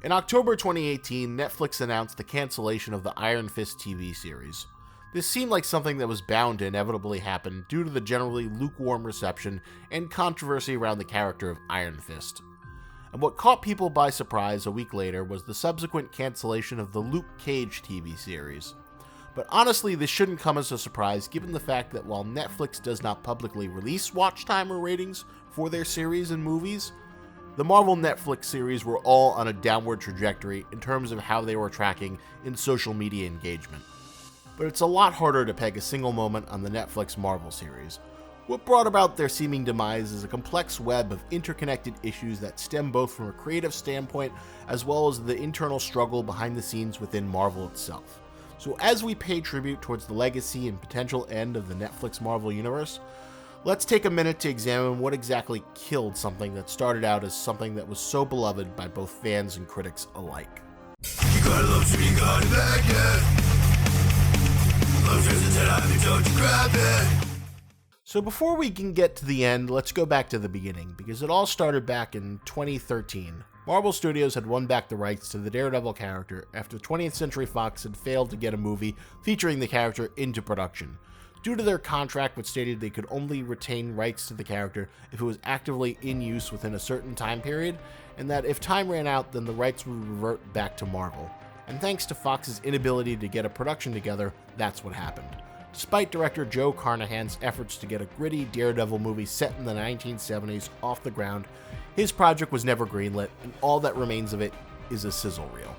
In October 2018, Netflix announced the cancellation of the Iron Fist TV series. This seemed like something that was bound to inevitably happen due to the generally lukewarm reception and controversy around the character of Iron Fist. And what caught people by surprise a week later was the subsequent cancellation of the Luke Cage TV series. But honestly, this shouldn't come as a surprise given the fact that while Netflix does not publicly release watch time or ratings for their series and movies, the Marvel Netflix series were all on a downward trajectory in terms of how they were tracking in social media engagement. But it's a lot harder to peg a single moment on the Netflix Marvel series. What brought about their seeming demise is a complex web of interconnected issues that stem both from a creative standpoint as well as the internal struggle behind the scenes within Marvel itself. So as we pay tribute towards the legacy and potential end of the Netflix Marvel universe, let's take a minute to examine what exactly killed something that started out as something that was so beloved by both fans and critics alike. You gotta love to be God back, yeah. Love is a time, don't you grab it. So before we can get to the end, let's go back to the beginning, because it all started back in 2013. Marvel Studios had won back the rights to the Daredevil character after 20th Century Fox had failed to get a movie featuring the character into production. Due to their contract, which stated they could only retain rights to the character if it was actively in use within a certain time period, and that if time ran out, then the rights would revert back to Marvel. And thanks to Fox's inability to get a production together, that's what happened. Despite director Joe Carnahan's efforts to get a gritty Daredevil movie set in the 1970s off the ground, his project was never greenlit, and all that remains of it is a sizzle reel.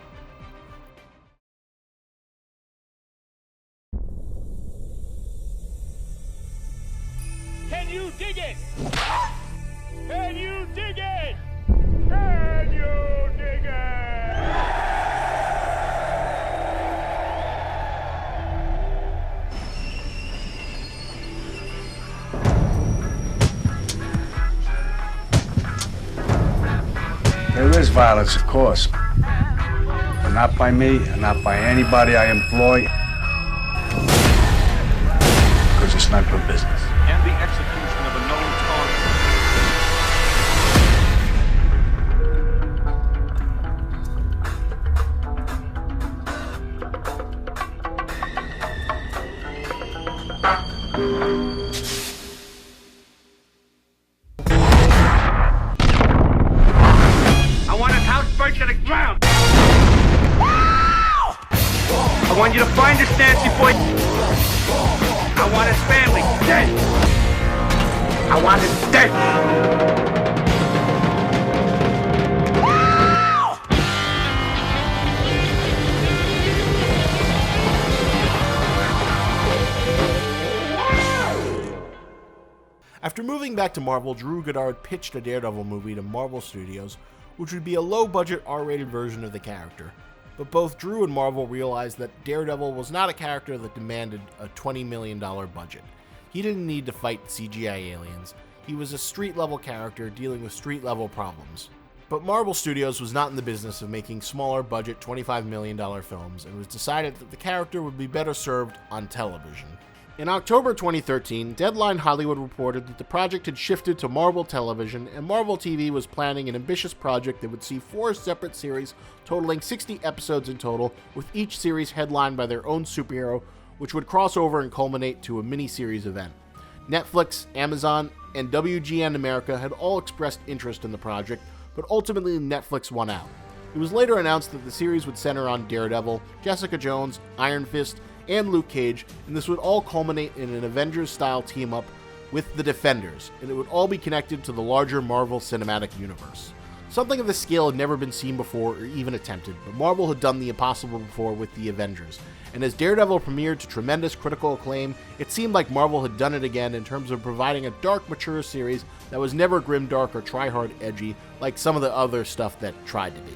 Can you dig it? Can you dig it? Can you dig it? There is violence, of course, but not by me and not by anybody I employ, because it's not good business. And the execution of a known I want his house burnt to the ground. I want you to find this Nancy boy. I want his family dead. I want him dead. After moving back to Marvel, Drew Goddard pitched a Daredevil movie to Marvel Studios, which would be a low-budget R-rated version of the character. But both Drew and Marvel realized that Daredevil was not a character that demanded a $20 million budget. He didn't need to fight CGI aliens. He was a street-level character dealing with street-level problems. But Marvel Studios was not in the business of making smaller-budget $25 million films, and it was decided that the character would be better served on television. In October 2013, Deadline Hollywood reported that the project had shifted to Marvel Television, and Marvel TV was planning an ambitious project that would see 4 separate series totaling 60 episodes in total, with each series headlined by their own superhero, which would cross over and culminate to a mini-series event. Netflix, Amazon, and WGN America had all expressed interest in the project, but ultimately Netflix won out. It was later announced that the series would center on Daredevil, Jessica Jones, Iron Fist, and Luke Cage, and this would all culminate in an Avengers-style team-up with the Defenders, and it would all be connected to the larger Marvel Cinematic Universe. Something of this scale had never been seen before or even attempted, but Marvel had done the impossible before with the Avengers, and as Daredevil premiered to tremendous critical acclaim, it seemed like Marvel had done it again in terms of providing a dark, mature series that was never grimdark or try-hard edgy like some of the other stuff that tried to be.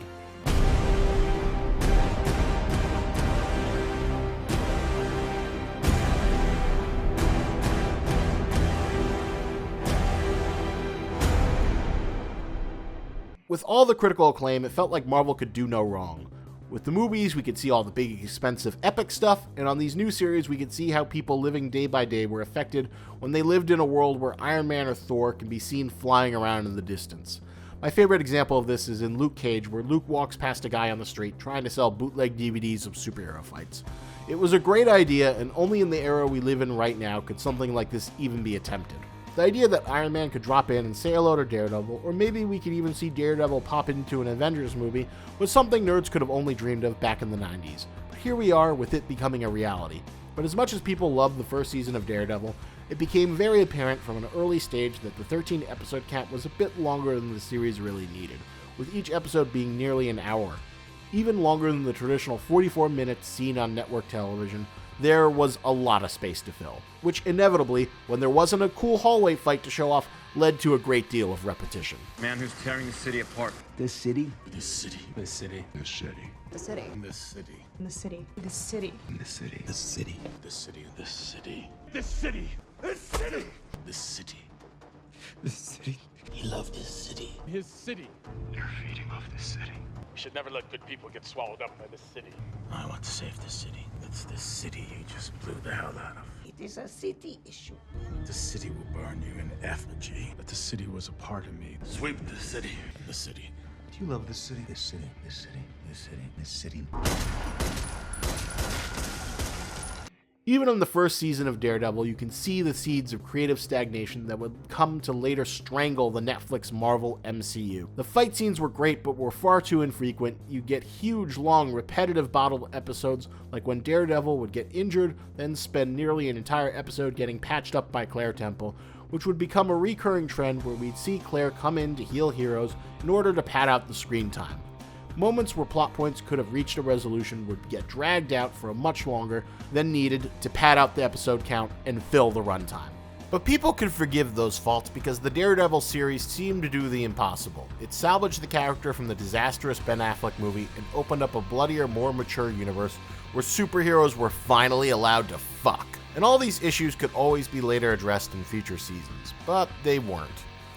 With all the critical acclaim, it felt like Marvel could do no wrong. With the movies, we could see all the big, expensive, epic stuff, and on these new series, we could see how people living day by day were affected when they lived in a world where Iron Man or Thor can be seen flying around in the distance. My favorite example of this is in Luke Cage, where Luke walks past a guy on the street trying to sell bootleg DVDs of superhero fights. It was a great idea, and only in the era we live in right now could something like this even be attempted. The idea that Iron Man could drop in and say hello to Daredevil, or maybe we could even see Daredevil pop into an Avengers movie, was something nerds could have only dreamed of back in the 90s. But here we are with it becoming a reality. But as much as people loved the first season of Daredevil, it became very apparent from an early stage that the 13-episode count was a bit longer than the series really needed, with each episode being nearly an hour. Even longer than the traditional 44 minutes seen on network television, there was a lot of space to fill, which inevitably, when there wasn't a cool hallway fight to show off, led to a great deal of repetition. Man who's tearing the city apart. This city? This city. This city. This city. The city. This city. The city. The city. This city. This city. This city. This city. This city. This city. This city. This city. He loved his city. His city. You're feeding off this city. We should never let good people get swallowed up by this city. I want to save this city. It's this city you just blew the hell out of. It is a city issue. The city will burn you in effigy. But the city was a part of me. Sweep the city. The city. Do you love this city? This city. This city. This city. This city. Even in the first season of Daredevil, you can see the seeds of creative stagnation that would come to later strangle the Netflix Marvel MCU. The fight scenes were great, but were far too infrequent. You get huge, long, repetitive bottled episodes, like when Daredevil would get injured, then spend nearly an entire episode getting patched up by Claire Temple, which would become a recurring trend where we'd see Claire come in to heal heroes in order to pad out the screen time. Moments where plot points could have reached a resolution would get dragged out for much longer than needed to pad out the episode count and fill the runtime. But people could forgive those faults because the Daredevil series seemed to do the impossible. It salvaged the character from the disastrous Ben Affleck movie and opened up a bloodier, more mature universe where superheroes were finally allowed to fuck. And all these issues could always be later addressed in future seasons, but they weren't.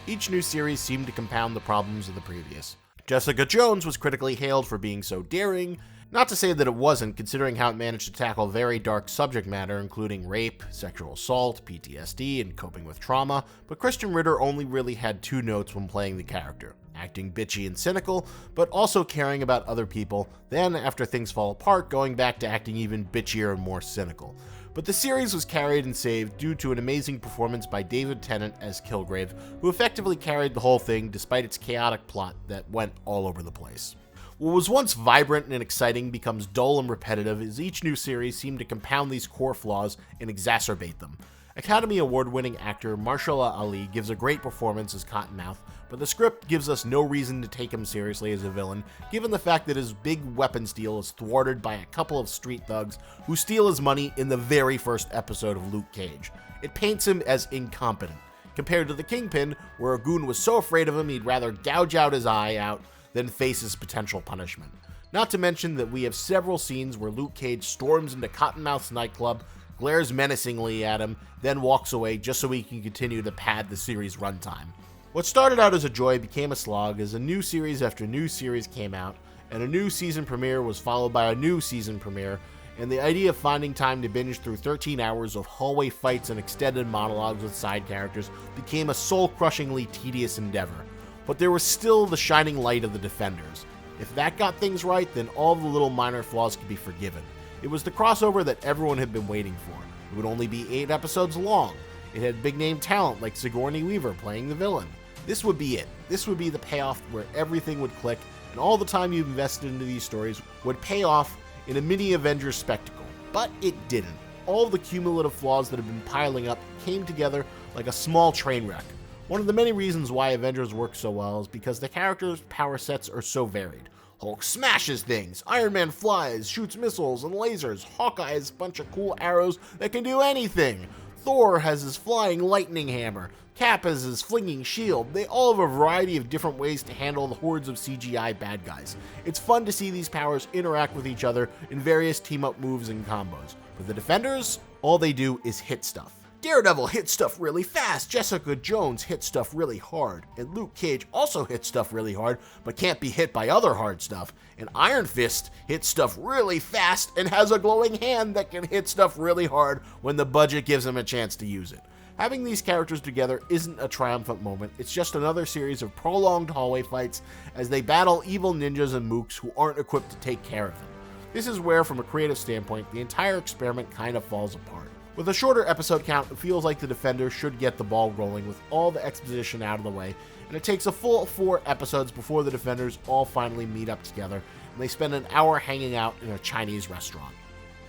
Each new series seemed to compound the problems of the previous. Jessica Jones was critically hailed for being so daring, not to say that it wasn't, considering how it managed to tackle very dark subject matter, including rape, sexual assault, PTSD, and coping with trauma, but Christian Ritter only really had two notes when playing the character: acting bitchy and cynical, but also caring about other people, then, after things fall apart, going back to acting even bitchier and more cynical. But the series was carried and saved due to an amazing performance by David Tennant as Kilgrave, who effectively carried the whole thing despite its chaotic plot that went all over the place. What was once vibrant and exciting becomes dull and repetitive as each new series seemed to compound these core flaws and exacerbate them. Academy Award-winning actor Mahershala Ali gives a great performance as Cottonmouth, but the script gives us no reason to take him seriously as a villain, given the fact that his big weapon steal is thwarted by a couple of street thugs who steal his money in the very first episode of Luke Cage. It paints him as incompetent, compared to the Kingpin, where a goon was so afraid of him he'd rather gouge out his eye out than face his potential punishment. Not to mention that we have several scenes where Luke Cage storms into Cottonmouth's nightclub, glares menacingly at him, then walks away just so he can continue to pad the series' runtime. What started out as a joy became a slog as a new series after new series came out, and a new season premiere was followed by a new season premiere, and the idea of finding time to binge through 13 hours of hallway fights and extended monologues with side characters became a soul-crushingly tedious endeavor. But there was still the shining light of the Defenders. If that got things right, then all the little minor flaws could be forgiven. It was the crossover that everyone had been waiting for. It would only be 8 episodes long. It had big-name talent like Sigourney Weaver playing the villain. This would be it. This would be the payoff where everything would click, and all the time you've invested into these stories would pay off in a mini Avengers spectacle. But it didn't. All the cumulative flaws that have been piling up came together like a small train wreck. One of the many reasons why Avengers works so well is because the characters' power sets are so varied. Hulk smashes things, Iron Man flies, shoots missiles and lasers, Hawkeye has a bunch of cool arrows that can do anything, Thor has his flying lightning hammer, Cap has his flinging shield. They all have a variety of different ways to handle the hordes of CGI bad guys. It's fun to see these powers interact with each other in various team-up moves and combos. But the Defenders, all they do is hit stuff. Daredevil hits stuff really fast, Jessica Jones hits stuff really hard, and Luke Cage also hits stuff really hard, but can't be hit by other hard stuff, and Iron Fist hits stuff really fast and has a glowing hand that can hit stuff really hard when the budget gives him a chance to use it. Having these characters together isn't a triumphant moment, it's just another series of prolonged hallway fights as they battle evil ninjas and mooks who aren't equipped to take care of them. This is where, from a creative standpoint, the entire experiment kind of falls apart. With a shorter episode count, it feels like the Defenders should get the ball rolling with all the exposition out of the way, and it takes a full 4 episodes before the Defenders all finally meet up together, and they spend an hour hanging out in a Chinese restaurant.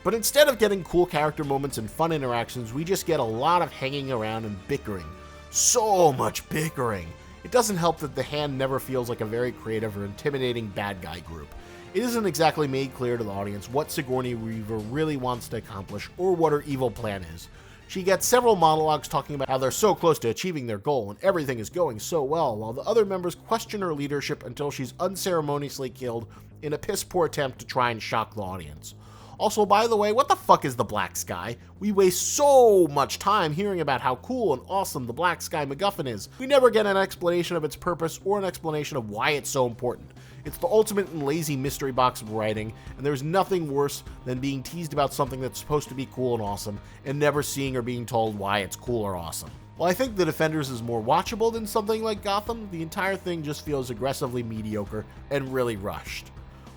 But instead of getting cool character moments and fun interactions, we just get a lot of hanging around and bickering. So much bickering! It doesn't help that the Hand never feels like a very creative or intimidating bad guy group. It isn't exactly made clear to the audience what Sigourney Weaver really wants to accomplish or what her evil plan is. She gets several monologues talking about how they're so close to achieving their goal and everything is going so well, while the other members question her leadership until she's unceremoniously killed in a piss-poor attempt to try and shock the audience. Also, by the way, what the fuck is the Black Sky? We waste so much time hearing about how cool and awesome the Black Sky MacGuffin is. We never get an explanation of its purpose or an explanation of why it's so important. It's the ultimate and lazy mystery box of writing, and there's nothing worse than being teased about something that's supposed to be cool and awesome, and never seeing or being told why it's cool or awesome. While I think The Defenders is more watchable than something like Gotham, the entire thing just feels aggressively mediocre and really rushed,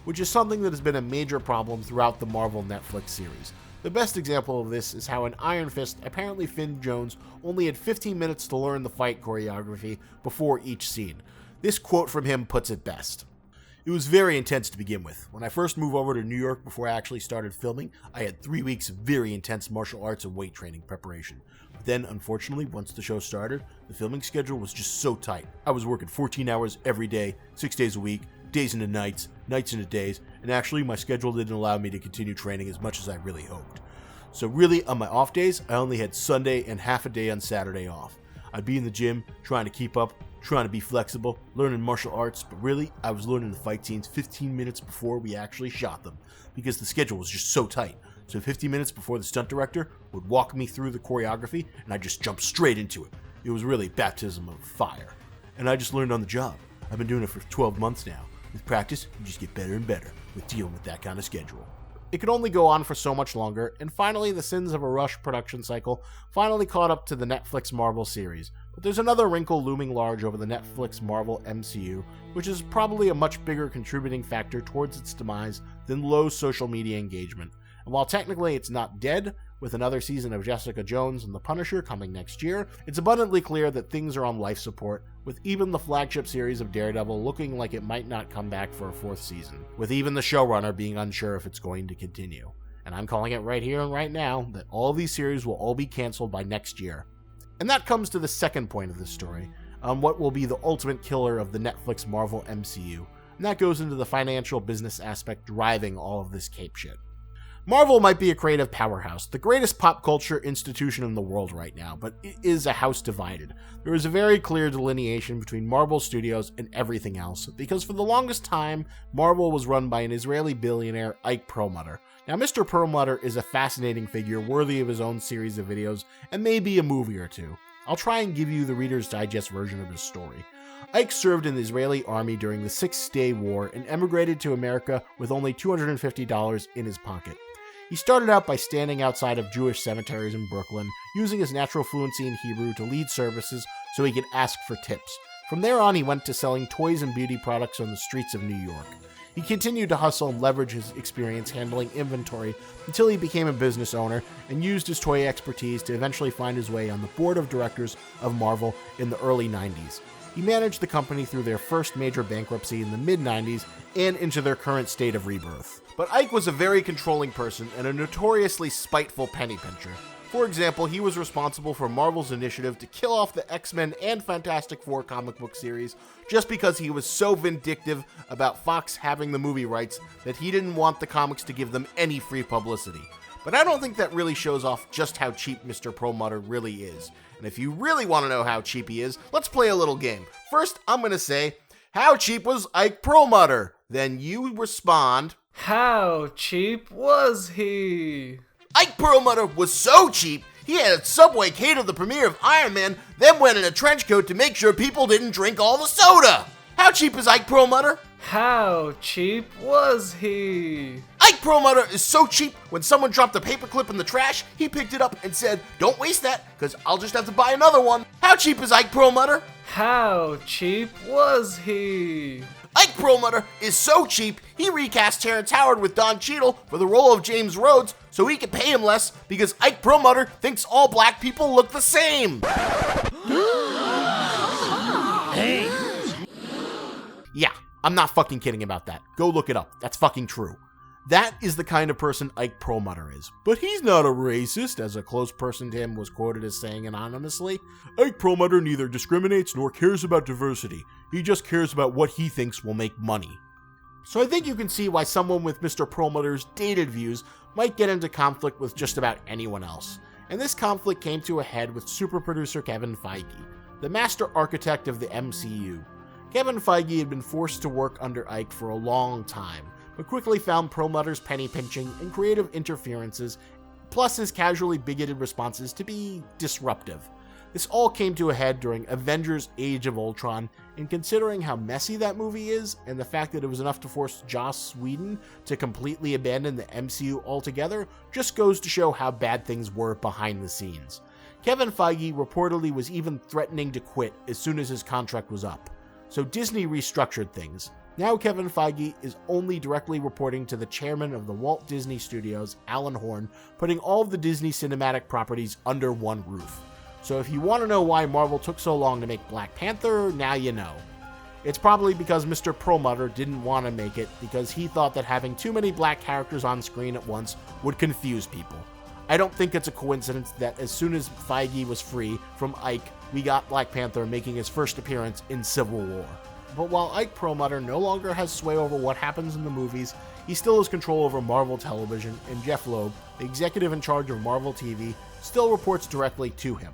which is something that has been a major problem throughout the Marvel Netflix series. The best example of this is how in Iron Fist, apparently Finn Jones only had 15 minutes to learn the fight choreography before each scene. This quote from him puts it best. It was very intense to begin with. When I first moved over to New York before I actually started filming, I had 3 weeks of very intense martial arts and weight training preparation. But then, unfortunately, once the show started, the filming schedule was just so tight. I was working 14 hours every day, 6 days a week, days into nights, nights into days, and actually my schedule didn't allow me to continue training as much as I really hoped. So really, on my off days, I only had Sunday and half a day on Saturday off. I'd be in the gym, trying to keep up, trying to be flexible, learning martial arts, but really, I was learning the fight scenes 15 minutes before we actually shot them, because the schedule was just so tight. So 15 minutes before the stunt director would walk me through the choreography, and I just jumped straight into it. It was really baptism of fire. And I just learned on the job. I've been doing it for 12 months now. With practice, you just get better and better with dealing with that kind of schedule. It could only go on for so much longer, and finally the sins of a rushed production cycle finally caught up to the Netflix Marvel series. But there's another wrinkle looming large over the Netflix Marvel MCU, which is probably a much bigger contributing factor towards its demise than low social media engagement. And while technically it's not dead, with another season of Jessica Jones and The Punisher coming next year, it's abundantly clear that things are on life support, with even the flagship series of Daredevil looking like it might not come back for a 4th season, with even the showrunner being unsure if it's going to continue. And I'm calling it right here and right now that all these series will all be canceled by next year. And that comes to the second point of this story, on what will be the ultimate killer of the Netflix Marvel MCU, and that goes into the financial business aspect driving all of this cape shit. Marvel might be a creative powerhouse, the greatest pop culture institution in the world right now, but it is a house divided. There is a very clear delineation between Marvel Studios and everything else, because for the longest time, Marvel was run by an Israeli billionaire, Ike Perlmutter. Now, Mr. Perlmutter is a fascinating figure worthy of his own series of videos, and maybe a movie or two. I'll try and give you the Reader's Digest version of his story. Ike served in the Israeli army during the Six-Day War and emigrated to America with only $250 in his pocket. He started out by standing outside of Jewish cemeteries in Brooklyn, using his natural fluency in Hebrew to lead services so he could ask for tips. From there on, he went to selling toys and beauty products on the streets of New York. He continued to hustle and leverage his experience handling inventory until he became a business owner and used his toy expertise to eventually find his way on the board of directors of Marvel in the early 90s. He managed the company through their first major bankruptcy in the mid-90s and into their current state of rebirth. But Ike was a very controlling person and a notoriously spiteful penny pincher. For example, he was responsible for Marvel's initiative to kill off the X-Men and Fantastic Four comic book series just because he was so vindictive about Fox having the movie rights that he didn't want the comics to give them any free publicity. But I don't think that really shows off just how cheap Mr. Perlmutter really is. And if you really want to know how cheap he is, let's play a little game. First, I'm going to say, how cheap was Ike Perlmutter? Then you respond, how cheap was he? Ike Perlmutter was so cheap, he had Subway cater the premiere of Iron Man, then went in a trench coat to make sure people didn't drink all the soda. How cheap is Ike Perlmutter? How cheap was he? Ike Perlmutter is so cheap, when someone dropped a paperclip in the trash, he picked it up and said, "Don't waste that, because I'll just have to buy another one." How cheap is Ike Perlmutter? How cheap was he? Ike Perlmutter is so cheap, he recast Terrence Howard with Don Cheadle for the role of James Rhodes so he could pay him less because Ike Perlmutter thinks all black people look the same. Hey. Yeah, I'm not fucking kidding about that. Go look it up. That's fucking true. That is the kind of person Ike Perlmutter is. But he's not a racist, as a close person to him was quoted as saying anonymously. Ike Perlmutter neither discriminates nor cares about diversity. He just cares about what he thinks will make money. So I think you can see why someone with Mr. Perlmutter's dated views might get into conflict with just about anyone else. And this conflict came to a head with super producer Kevin Feige, the master architect of the MCU. Kevin Feige had been forced to work under Ike for a long time, but quickly found Perlmutter's penny pinching and creative interferences, plus his casually bigoted responses, to be disruptive. This all came to a head during Avengers Age of Ultron, and considering how messy that movie is, and the fact that it was enough to force Joss Whedon to completely abandon the MCU altogether, just goes to show how bad things were behind the scenes. Kevin Feige reportedly was even threatening to quit as soon as his contract was up. So Disney restructured things. Now Kevin Feige is only directly reporting to the chairman of the Walt Disney Studios, Alan Horn, putting all of the Disney cinematic properties under one roof. So if you want to know why Marvel took so long to make Black Panther, now you know. It's probably because Mr. Perlmutter didn't want to make it because he thought that having too many black characters on screen at once would confuse people. I don't think it's a coincidence that as soon as Feige was free from Ike, we got Black Panther making his first appearance in Civil War. But while Ike Perlmutter no longer has sway over what happens in the movies, he still has control over Marvel Television, and Jeff Loeb, the executive in charge of Marvel TV, still reports directly to him.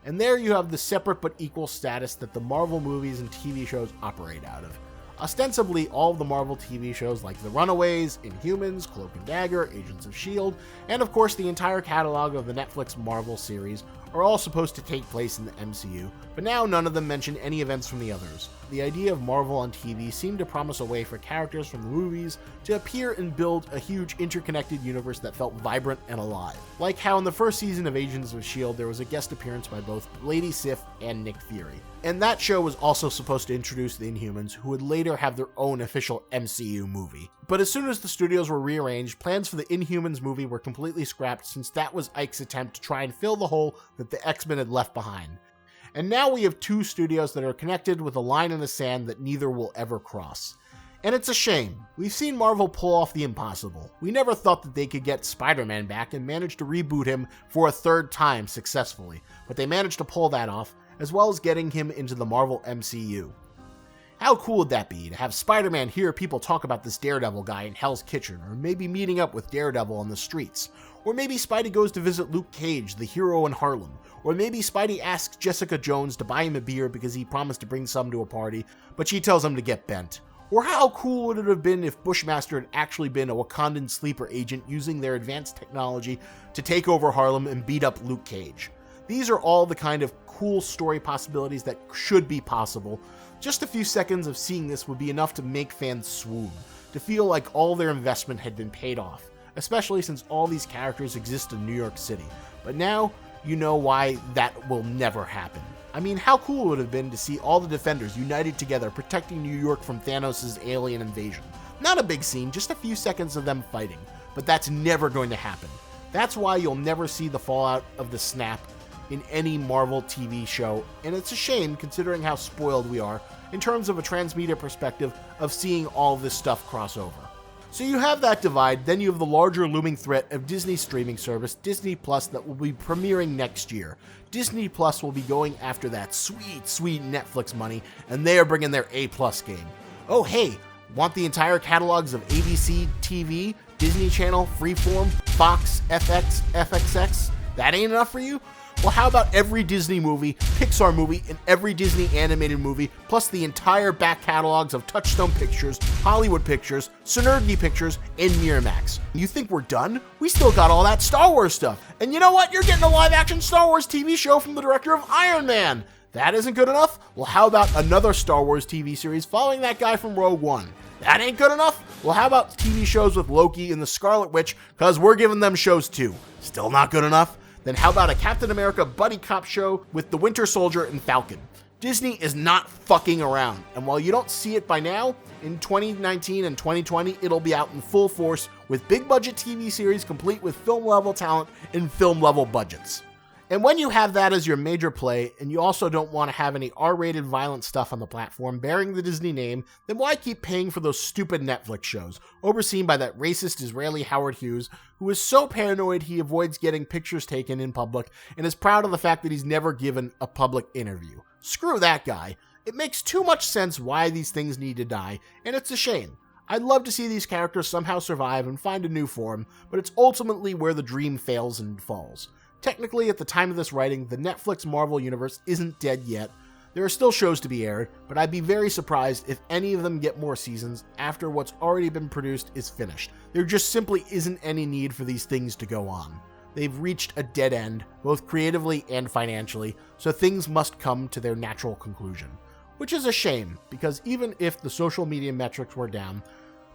And there you have the separate but equal status that the Marvel movies and TV shows operate out of. Ostensibly, all of the Marvel TV shows like The Runaways, Inhumans, Cloak and Dagger, Agents of S.H.I.E.L.D., and of course the entire catalog of the Netflix Marvel series are all supposed to take place in the MCU, but now none of them mention any events from the others. The idea of Marvel on TV seemed to promise a way for characters from the movies to appear and build a huge interconnected universe that felt vibrant and alive. Like how in the first season of Agents of S.H.I.E.L.D. there was a guest appearance by both Lady Sif and Nick Fury. And that show was also supposed to introduce the Inhumans, who would later have their own official MCU movie. But as soon as the studios were rearranged, plans for the Inhumans movie were completely scrapped, since that was Ike's attempt to try and fill the hole that the X-Men had left behind. And now we have two studios that are connected with a line in the sand that neither will ever cross. And it's a shame. We've seen Marvel pull off the impossible. We never thought that they could get Spider-Man back and manage to reboot him for a third time successfully, but they managed to pull that off, as well as getting him into the Marvel MCU. How cool would that be, to have Spider-Man hear people talk about this Daredevil guy in Hell's Kitchen, or maybe meeting up with Daredevil on the streets, or maybe Spidey goes to visit Luke Cage, the hero in Harlem, or maybe Spidey asks Jessica Jones to buy him a beer because he promised to bring some to a party, but she tells him to get bent. Or how cool would it have been if Bushmaster had actually been a Wakandan sleeper agent using their advanced technology to take over Harlem and beat up Luke Cage. These are all the kind of cool story possibilities that should be possible. Just a few seconds of seeing this would be enough to make fans swoon, to feel like all their investment had been paid off, especially since all these characters exist in New York City. But now, you know why that will never happen. I mean, how cool it would have been to see all the Defenders united together protecting New York from Thanos' alien invasion. Not a big scene, just a few seconds of them fighting, but that's never going to happen. That's why you'll never see the fallout of the snap in any Marvel TV show, and it's a shame considering how spoiled we are in terms of a transmedia perspective of seeing all this stuff cross over. So you have that divide, then you have the larger looming threat of Disney's streaming service, Disney Plus, that will be premiering next year. Disney Plus will be going after that sweet, sweet Netflix money, and they are bringing their A-plus game. Oh hey, want the entire catalogs of ABC, TV, Disney Channel, Freeform, Fox, FX, FXX? That ain't enough for you? Well, how about every Disney movie, Pixar movie, and every Disney animated movie, plus the entire back catalogs of Touchstone Pictures, Hollywood Pictures, Synergy Pictures, and Miramax? You think we're done? We still got all that Star Wars stuff. And you know what? You're getting a live-action Star Wars TV show from the director of Iron Man. That isn't good enough? Well, how about another Star Wars TV series following that guy from Rogue One? That ain't good enough? Well, how about TV shows with Loki and the Scarlet Witch, because we're giving them shows too. Still not good enough? Then how about a Captain America buddy cop show with the Winter Soldier and Falcon? Disney is not fucking around, and while you don't see it by now, in 2019 and 2020, it'll be out in full force with big budget TV series complete with film level talent and film level budgets. And when you have that as your major play, and you also don't want to have any R-rated violent stuff on the platform bearing the Disney name, then why keep paying for those stupid Netflix shows, overseen by that racist Israeli Howard Hughes, who is so paranoid he avoids getting pictures taken in public and is proud of the fact that he's never given a public interview. Screw that guy. It makes too much sense why these things need to die, and it's a shame. I'd love to see these characters somehow survive and find a new form, but it's ultimately where the dream fails and falls. Technically, at the time of this writing, the Netflix Marvel Universe isn't dead yet. There are still shows to be aired, but I'd be very surprised if any of them get more seasons after what's already been produced is finished. There just simply isn't any need for these things to go on. They've reached a dead end, both creatively and financially, so things must come to their natural conclusion. Which is a shame, because even if the social media metrics were down,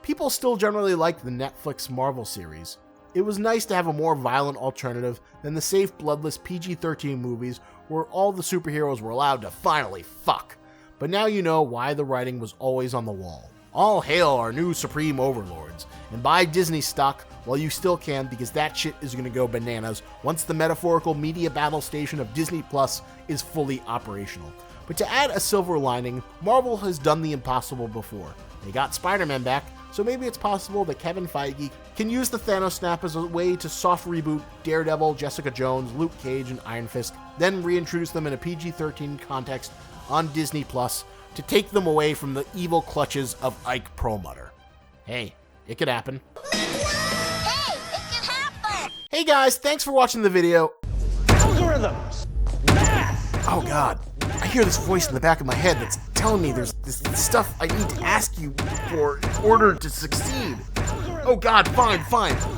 people still generally like the Netflix Marvel series. It was nice to have a more violent alternative than the safe, bloodless PG-13 movies where all the superheroes were allowed to finally fuck. But now you know why the writing was always on the wall. All hail our new supreme overlords, and buy Disney stock while you still can, because that shit is going to go bananas once the metaphorical media battle station of Disney Plus is fully operational. But to add a silver lining, Marvel has done the impossible before. They got Spider-Man back, so maybe it's possible that Kevin Feige can use the Thanos snap as a way to soft reboot Daredevil, Jessica Jones, Luke Cage, and Iron Fist, then reintroduce them in a PG-13 context on Disney Plus to take them away from the evil clutches of Ike Perlmutter. Hey, it could happen. Hey, it can happen! Hey guys, thanks for watching the video. Algorithms! Math! Oh god, I hear this voice in the back of my head that's telling me there's this stuff I need to ask you for in order to succeed. Oh god, fine.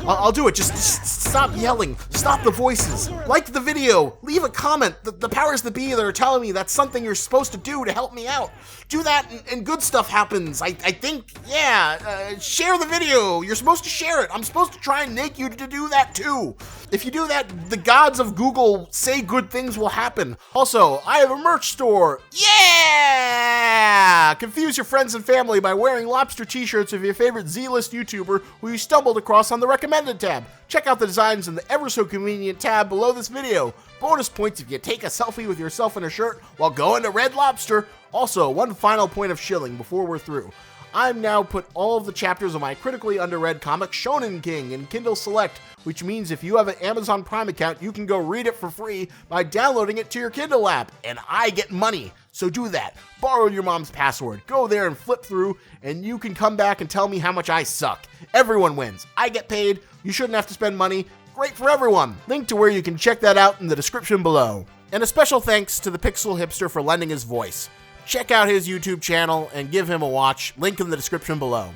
I'll do it. Just stop yelling. Stop the voices. Like the video. Leave a comment. The powers that be that are telling me that's something you're supposed to do to help me out. Do that and good stuff happens. I think, yeah. Share the video. You're supposed to share it. I'm supposed to try and make you to do that too. If you do that, the gods of Google say good things will happen. Also, I have a merch store. Yeah! Confuse your friends and family by wearing lobster t-shirts of your favorite Z-list YouTuber who you stumbled across on the recommended tab. Check out the designs in the ever so convenient tab below this video. Bonus points if you take a selfie with yourself in a shirt while going to Red Lobster. Also, one final point of shilling before we're through. I've now put all of the chapters of my critically underread comic Shonen King in Kindle Select, which means if you have an Amazon Prime account, you can go read it for free by downloading it to your Kindle app, and I get money. So do that. Borrow your mom's password. Go there and flip through, and you can come back and tell me how much I suck. Everyone wins. I get paid. You shouldn't have to spend money. Great for everyone. Link to where you can check that out in the description below. And a special thanks to the Pixel Hipster for lending his voice. Check out his YouTube channel and give him a watch. Link in the description below.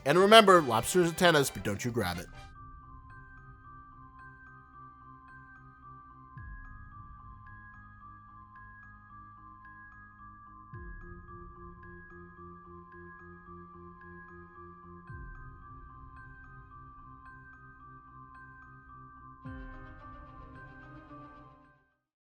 And remember, lobster's antennas, but don't you grab it.